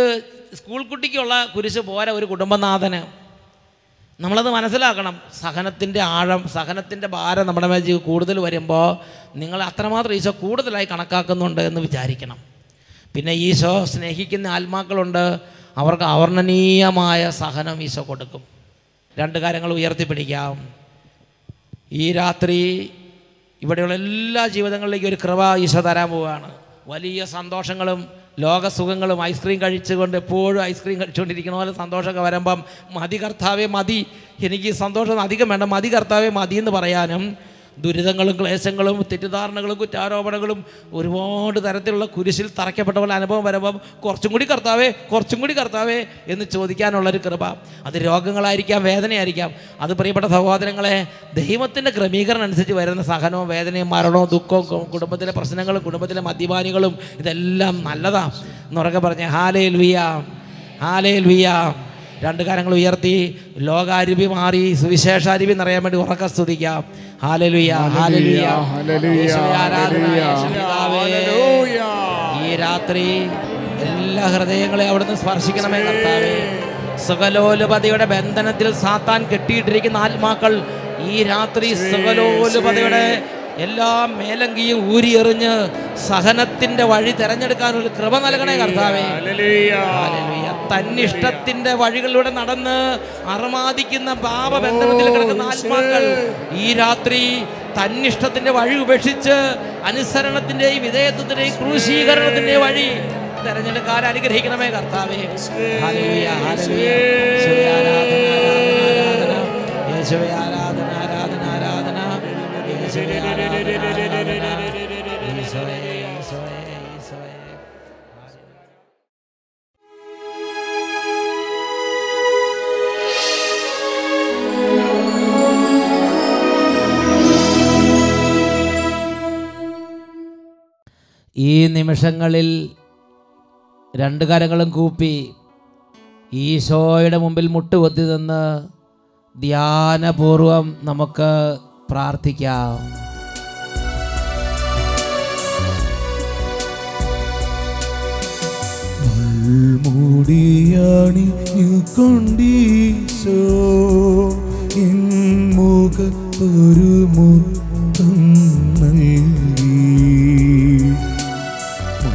സ്കൂൾ കുട്ടിക്കുള്ള കുരിശ് പോരാ ഒരു കുടുംബനാഥന്. നമ്മളത് മനസ്സിലാക്കണം. സഹനത്തിൻ്റെ ആഴം, സഹനത്തിൻ്റെ ഭാരം നമ്മുടെ മേൽ കൂടുതൽ വരുമ്പോൾ നിങ്ങൾ അത്രമാത്രം ഈശോ കൂടുതലായി കണക്കാക്കുന്നുണ്ട് എന്ന് വിചാരിക്കണം. പിന്നെ ഈശോ സ്നേഹിക്കുന്ന ആത്മാക്കളുണ്ട്, അവർക്ക് അവർണ്ണനീയമായ സഹനം ഈശോ കൊടുക്കും. രണ്ട് കാര്യങ്ങൾ ഉയർത്തിപ്പിടിക്കാം. ഈ രാത്രി ഇവിടെയുള്ള എല്ലാ ജീവിതങ്ങളിലേക്കും ഒരു കൃപ ഈശോ തരാൻ പോവുകയാണ്. വലിയ സന്തോഷങ്ങളും ലോകസുഖങ്ങളും, ഐസ്ക്രീം കഴിച്ചുകൊണ്ട് എപ്പോഴും ഐസ്ക്രീം കഴിച്ചുകൊണ്ടിരിക്കുന്ന പോലെ സന്തോഷമൊക്കെ വരുമ്പം മതി കർത്താവേ മതി, എനിക്ക് സന്തോഷം അധികം വേണ്ട, മതി കർത്താവേ മതി എന്ന് പറയാനും, ദുരിതങ്ങളും ക്ലേശങ്ങളും തെറ്റിദ്ധാരണകളും കുറ്റാരോപണങ്ങളും ഒരുപാട് തരത്തിലുള്ള കുരിശിൽ തറയ്ക്കപ്പെട്ട പോലെ അനുഭവം വരുമ്പം കുറച്ചും കൂടി കർത്താവേ എന്ന് ചോദിക്കാനുള്ളൊരു കൃപ. അത് രോഗങ്ങളായിരിക്കാം, വേദനയായിരിക്കാം. അത് പ്രിയപ്പെട്ട സഹോദരങ്ങളെ, ദൈവത്തിൻ്റെ ക്രമീകരണം അനുസരിച്ച് വരുന്ന സഹനവും വേദനയും മരണവും ദുഃഖവും കുടുംബത്തിലെ പ്രശ്നങ്ങളും കുടുംബത്തിലെ മദ്യപാനികളും ഇതെല്ലാം നല്ലതാണ് എന്നുറക്കെ പറഞ്ഞ് ഹല്ലേലൂയ, ഹല്ലേലൂയ. രണ്ട് കാര്യങ്ങൾ ഉയർത്തി ലോകാരുവി മാറി സുവിശേഷാരുവി നിറയാൻ വേണ്ടി ഉറക്കെ സ്തുതിക്കാം. ഹല്ലേലൂയ, ഹല്ലേലൂയ, ഹല്ലേലൂയ. ഈ രാത്രി എല്ലാ ഹൃദയങ്ങളെയും അവിടുന്ന് സ്പർശിക്കണമേ കർത്താവേ. സകലോലുപതയുടെ ബന്ധനത്തിൽ സാത്താൻ കെട്ടിയിട്ടിരിക്കുന്ന ആത്മാക്കൾ ഈ രാത്രി സകലോലുപതയുടെ എല്ലാ മേലങ്കിയും ഊരിയെറിഞ്ഞ് സഹനത്തിന്റെ വഴി തെരഞ്ഞെടുക്കാനൊരു കൃപ നൽകണേ കർത്താവേ. തന്നിഷ്ടത്തിന്റെ വഴികളിലൂടെ നടന്ന് അർമാദിക്കുന്ന പാപബന്ധനത്തിൽ കിടക്കുന്ന ആത്മാക്കൾ ഈ രാത്രി തന്നിഷ്ടത്തിന്റെ വഴി ഉപേക്ഷിച്ച് അനുസരണത്തിന്റെയും വിധേയത്വത്തിന്റെയും ക്രൂശീകരണത്തിന്റെയും വഴി തെരഞ്ഞെടുക്കാൻ അനുഗ്രഹിക്കണമേ കർത്താവേ. Hallelujah, hallelujah. യേശുവേ ആരാധന, ആരാധന, ആരാധന. യേശുവേ ആരാധന, ആരാധന. യേശുവേ, യേശുവേ, യേശുവേ. ഈ നിമിഷങ്ങളിൽ രണ്ട് കരങ്ങളും കൂപ്പി ഈശോയുടെ മുമ്പിൽ മുട്ടുകുത്തി നിന്ന് ധ്യാനപൂർവം നമുക്ക് പ്രാർത്ഥിക്കാം. മുൾമുടിയണിഞ്ഞുകൊണ്ടീശോ മുഖത്തൊരു മുത്തം നൽകി,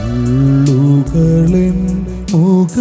മുള്ളുകളെൻ മുഖ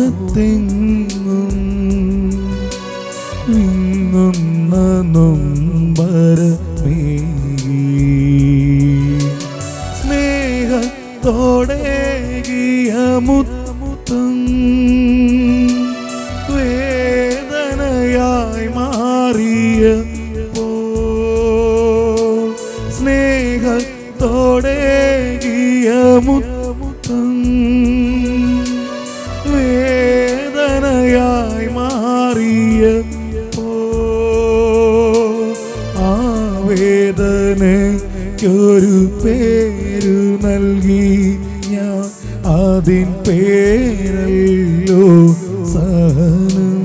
സഹനം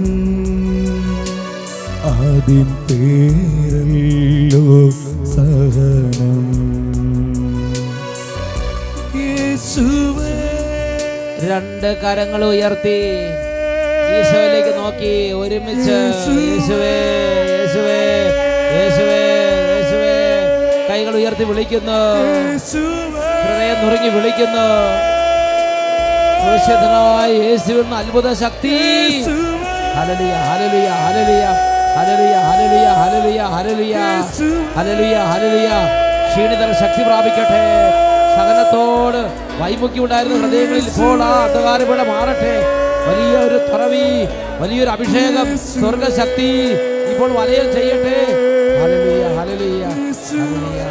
അതിൻ പേരല്ലോ സഹനം. യേശുവേ രണ്ട് കരങ്ങൾ ഉയർത്തി ഈശോയിലേക്ക് നോക്കി ഒരുമിച്ച് യേശുവേ യേശുവേ യേശുവേ യേശുവേ. കൈകൾ ഉയർത്തി വിളിക്കുന്നു, ഹൃദയം നുറുങ്ങി വിളിക്കുന്നു. ക്രൂശിതനായ യേശുവിൻ അത്ഭുത ശക്തി. ഹല്ലേലൂയ ഹല്ലേലൂയ ഹല്ലേലൂയ ഹല്ലേലൂയ ഹല്ലേലൂയ ഹല്ലേലൂയ ഹല്ലേലൂയ ഹല്ലേലൂയ ഹല്ലേലൂയ. ക്ഷീണിതർ ശക്തി പ്രാപിക്കട്ടെ. സഹനത്തോട് വൈമുഖ്യം ഉണ്ടായിരുന്ന ഹൃദയങ്ങളിൽ ഇപ്പോൾ ആ അന്ധകാരപീഠ മാറട്ടെ. വലിയൊരു തുറവി, വലിയൊരു അഭിഷേകം, സ്വർഗശക്തി ഇപ്പോൾ വലയം ചെയ്യട്ടെ. ഹല്ലേലൂയ ഹല്ലേലൂയ ഹല്ലേലൂയ.